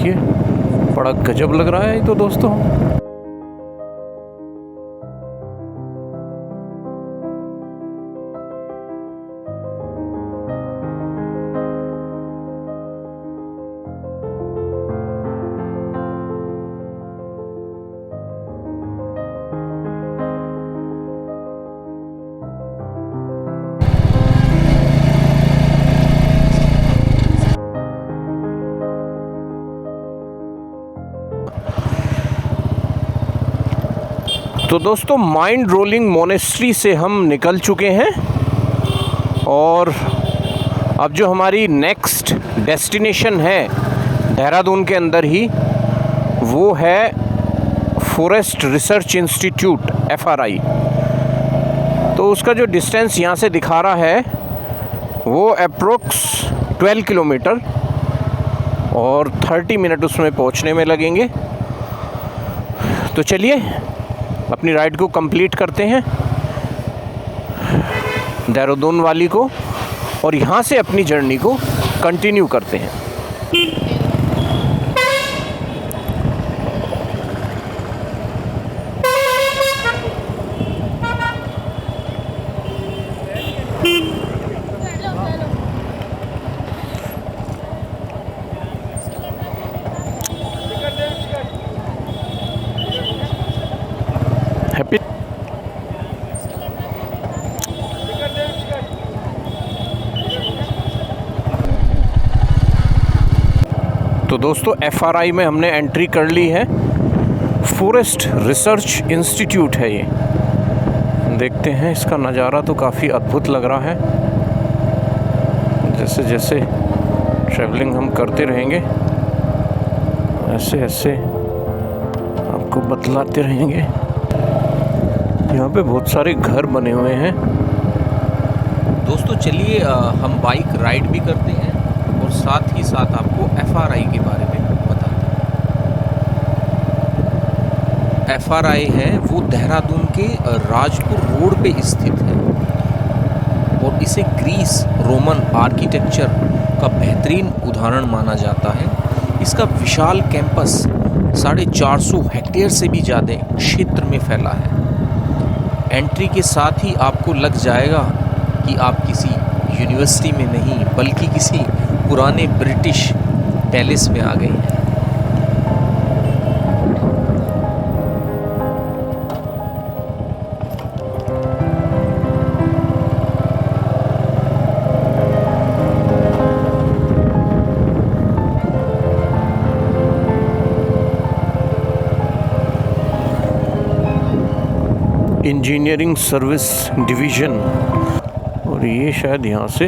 देखिए, बड़ा गजब लग रहा है ये तो दोस्तों। तो दोस्तों, माइंड रोलिंग मोनेस्ट्री से हम निकल चुके हैं और अब जो हमारी नेक्स्ट डेस्टिनेशन है देहरादून के अंदर ही, वो है फॉरेस्ट रिसर्च इंस्टीट्यूट FRI। तो उसका जो डिस्टेंस यहाँ से दिखा रहा है वो अप्रोक्स 12 किलोमीटर और 30 मिनट उसमें पहुँचने में लगेंगे। तो चलिए अपनी राइड को कंप्लीट करते हैं देहरादून वाली को, और यहाँ से अपनी जर्नी को कंटिन्यू करते हैं। हैप्पी तो दोस्तों, FRI में हमने एंट्री कर ली है। फॉरेस्ट रिसर्च इंस्टीट्यूट है ये। देखते हैं, इसका नज़ारा तो काफ़ी अद्भुत लग रहा है। जैसे जैसे ट्रैवलिंग हम करते रहेंगे ऐसे ऐसे आपको बतलाते रहेंगे। यहाँ पे बहुत सारे घर बने हुए हैं। दोस्तों चलिए हम बाइक राइड भी करते हैं और साथ ही साथ आपको FRI के बारे में बताते हैं। FRI है वो देहरादून के राजपुर रोड पे स्थित है और इसे ग्रीस रोमन आर्किटेक्चर का बेहतरीन उदाहरण माना जाता है। इसका विशाल कैंपस 450 हेक्टेयर से भी ज़्यादा क्षेत्र में फैला है। एंट्री के साथ ही आपको लग जाएगा कि आप किसी यूनिवर्सिटी में नहीं बल्कि किसी पुराने ब्रिटिश पैलेस में आ गए हैं। इंजीनियरिंग सर्विस डिवीज़न, और ये शायद यहाँ से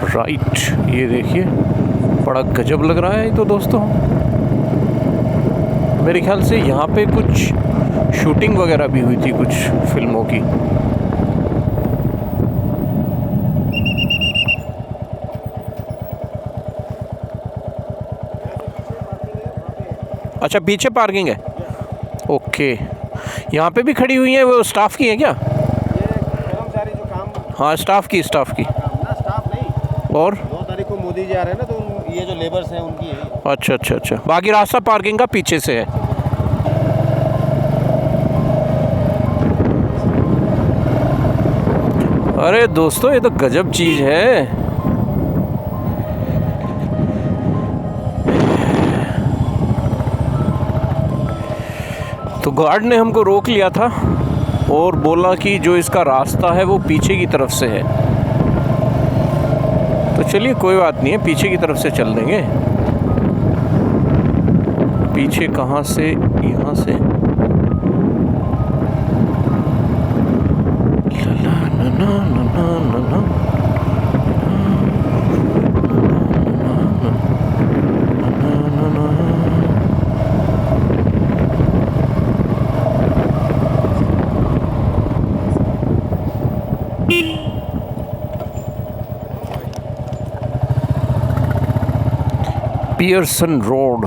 राइट। ये देखिए, बड़ा गजब लग रहा है ये तो दोस्तों। मेरे ख्याल से यहाँ पे कुछ शूटिंग वगैरह भी हुई थी कुछ फिल्मों की। अच्छा, पीछे पार्किंग है। ओके, यहाँ पे भी खड़ी हुई है। वो स्टाफ की है क्या? ये कर्मचारी जो काम। हाँ, स्टाफ की। ना स्टाफ नहीं, और 2 तारीख को मोदी जी आ रहे हैं ना, तो ये जो लेबर्स हैं उनकी है। अच्छा अच्छा अच्छा, बाकी रास्ता पार्किंग का पीछे से है। अरे दोस्तों, ये तो गजब चीज़ है। तो गार्ड ने हमको रोक लिया था और बोला कि जो इसका रास्ता है वो पीछे की तरफ से है। तो चलिए, कोई बात नहीं है, पीछे की तरफ से चल देंगे। पीछे कहाँ से? यहाँ से। Pearson road.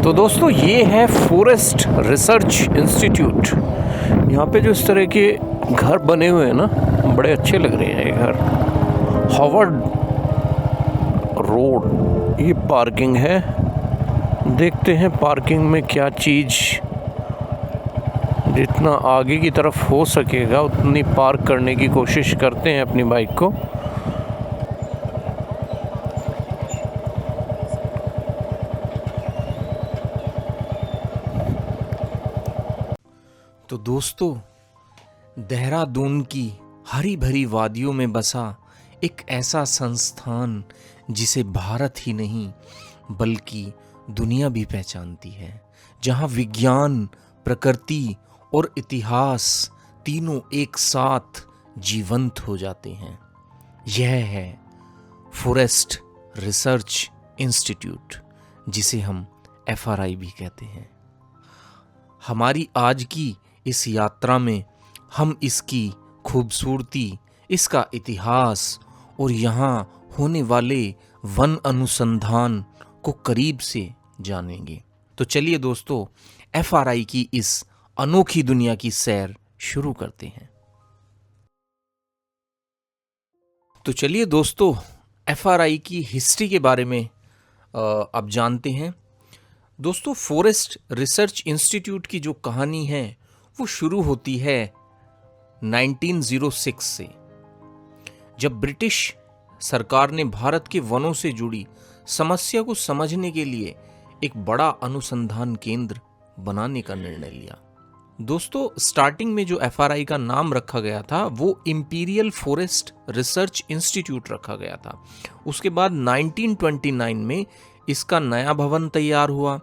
तो तो दोस्तों ये है फॉरेस्ट रिसर्च इंस्टीट्यूट। यहाँ पे जो इस तरह के घर बने हुए हैं ना, बड़े अच्छे लग रहे हैं ये घर। हार्वर्ड रोड, ये पार्किंग है। देखते हैं पार्किंग में क्या चीज़, जितना आगे की तरफ हो सकेगा उतनी पार्क करने की कोशिश करते हैं अपनी बाइक को। तो दोस्तों, देहरादून की हरी भरी वादियों में बसा एक ऐसा संस्थान जिसे भारत ही नहीं बल्कि दुनिया भी पहचानती है, जहां विज्ञान, प्रकृति और इतिहास तीनों एक साथ जीवंत हो जाते हैं। यह है फॉरेस्ट रिसर्च इंस्टीट्यूट, जिसे हम FRI भी कहते हैं। हमारी आज की इस यात्रा में हम इसकी खूबसूरती, इसका इतिहास और यहाँ होने वाले वन अनुसंधान को करीब से जानेंगे। तो चलिए दोस्तों, FRI की इस अनोखी दुनिया की सैर शुरू करते हैं। तो चलिए दोस्तों, FRI की हिस्ट्री के बारे में अब जानते हैं। दोस्तों, फॉरेस्ट रिसर्च इंस्टीट्यूट की जो कहानी है वो शुरू होती है 1906 से, जब ब्रिटिश सरकार ने भारत के वनों से जुड़ी समस्या को समझने के लिए एक बड़ा अनुसंधान केंद्र बनाने का निर्णय लिया। दोस्तों, स्टार्टिंग में जो FRI का नाम रखा गया था वो इंपीरियल फॉरेस्ट रिसर्च इंस्टीट्यूट रखा गया था। उसके बाद 1929 में इसका नया भवन तैयार हुआ,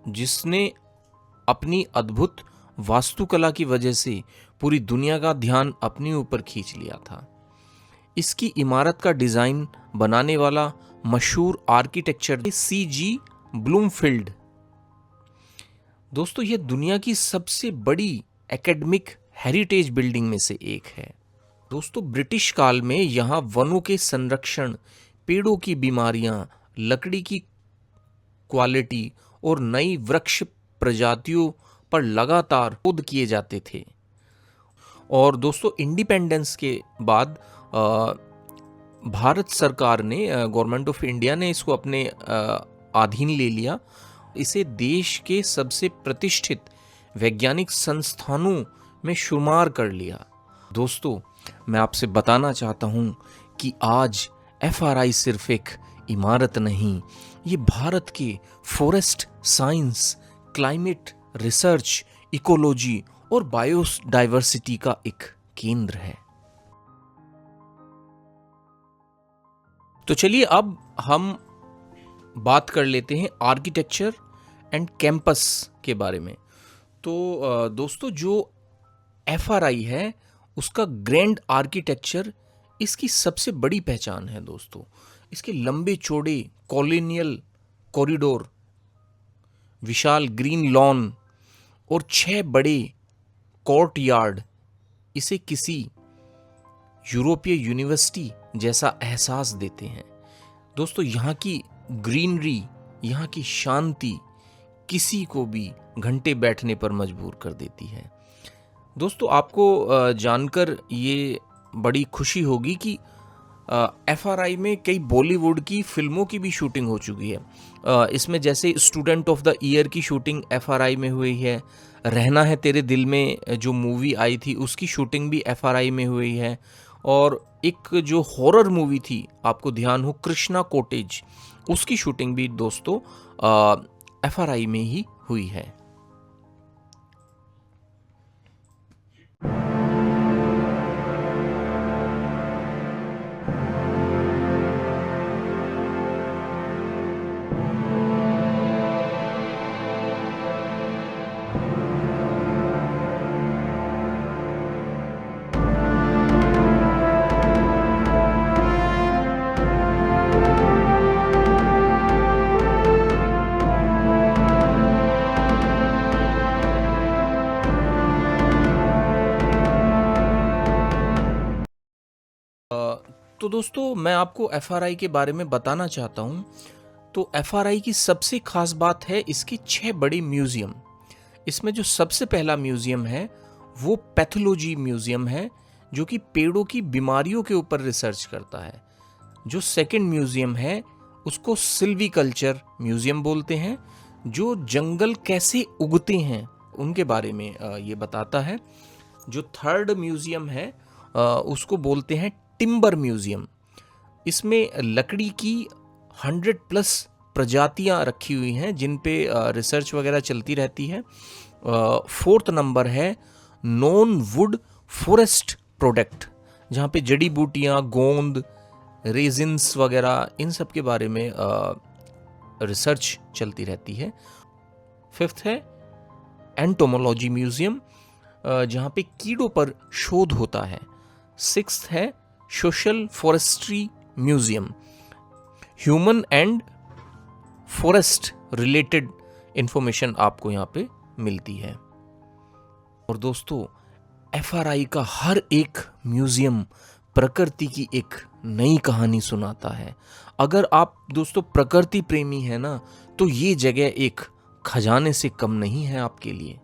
जिसने अपनी अद्भुत वास्तुकला की वजह से पूरी दुनिया का ध्यान अपने ऊपर खींच लिया था। इसकी इमारत का डिज़ाइन बनाने वाला मशहूर आर्किटेक्चर CG ब्लूमफील्ड। दोस्तों, यह दुनिया की सबसे बड़ी एकेडमिक हेरिटेज बिल्डिंग में से एक है। दोस्तों, ब्रिटिश काल में यहाँ वनों के संरक्षण, पेड़ों की बीमारियां, लकड़ी की क्वालिटी और नई वृक्ष प्रजातियों पर लगातार शोध किए जाते थे। और दोस्तों, इंडिपेंडेंस के बाद भारत सरकार ने, गवर्नमेंट ऑफ इंडिया ने इसको अपने अधीन ले लिया। इसे देश के सबसे प्रतिष्ठित वैज्ञानिक संस्थानों में शुमार कर लिया। दोस्तों, मैं आपसे बताना चाहता हूं कि आज FRI सिर्फ एक इमारत नहीं, ये भारत के forest science, climate research, ecology और बायोडाइवर्सिटी का एक केंद्र है। तो चलिए अब हम बात कर लेते हैं आर्किटेक्चर एंड कैंपस के बारे में। तो दोस्तों, जो FRI है उसका ग्रैंड आर्किटेक्चर इसकी सबसे बड़ी पहचान है। दोस्तों, इसके लंबे चौड़े कॉलोनियल कॉरिडोर, विशाल ग्रीन लॉन और 6 बड़े कोर्टयार्ड इसे किसी यूरोपीय यूनिवर्सिटी जैसा एहसास देते हैं। दोस्तों, यहाँ की ग्रीनरी, यहाँ की शांति किसी को भी घंटे बैठने पर मजबूर कर देती है। दोस्तों, आपको जानकर ये बड़ी खुशी होगी कि FRI में कई बॉलीवुड की फिल्मों की भी शूटिंग हो चुकी है। इसमें जैसे स्टूडेंट ऑफ द ईयर की शूटिंग FRI में हुई है, रहना है तेरे दिल में जो मूवी आई थी उसकी शूटिंग भी FRI में हुई है, और एक जो हॉरर मूवी थी, आपको ध्यान हो, कृष्णा कॉटेज, उसकी शूटिंग भी दोस्तों FRI में ही हुई है। तो दोस्तों, मैं आपको FRI के बारे में बताना चाहता हूँ तो एफआरआई की सबसे खास बात है इसके 6 बड़े म्यूजियम। इसमें जो सबसे पहला म्यूजियम है वो पैथोलॉजी म्यूजियम है, जो कि पेड़ों की बीमारियों के ऊपर रिसर्च करता है। जो सेकंड म्यूजियम है उसको सिल्वीकल्चर म्यूजियम बोलते हैं, जो जंगल कैसे उगते हैं उनके बारे में ये बताता है। जो थर्ड म्यूजियम है उसको बोलते हैं टिम्बर म्यूजियम। इसमें लकड़ी की 100+ प्रजातियां रखी हुई हैं जिन पे रिसर्च वगैरह चलती रहती है। फोर्थ नंबर है नॉन वुड फॉरेस्ट प्रोडक्ट, जहाँ पे जड़ी बूटियाँ, गोंद, रेजिन्स वगैरह इन सब के बारे में रिसर्च चलती रहती है। फिफ्थ है एंटोमोलॉजी म्यूजियम, जहाँ पे कीड़ों पर शोध होता है। सिक्स्थ है social forestry museum, human and forest related information आपको यहाँ पे मिलती है। और दोस्तों, एफआरआई का हर एक म्यूजियम प्रकृति की एक नई कहानी सुनाता है। अगर आप दोस्तों प्रकृति प्रेमी हैं ना, तो ये जगह एक खजाने से कम नहीं है आपके लिए।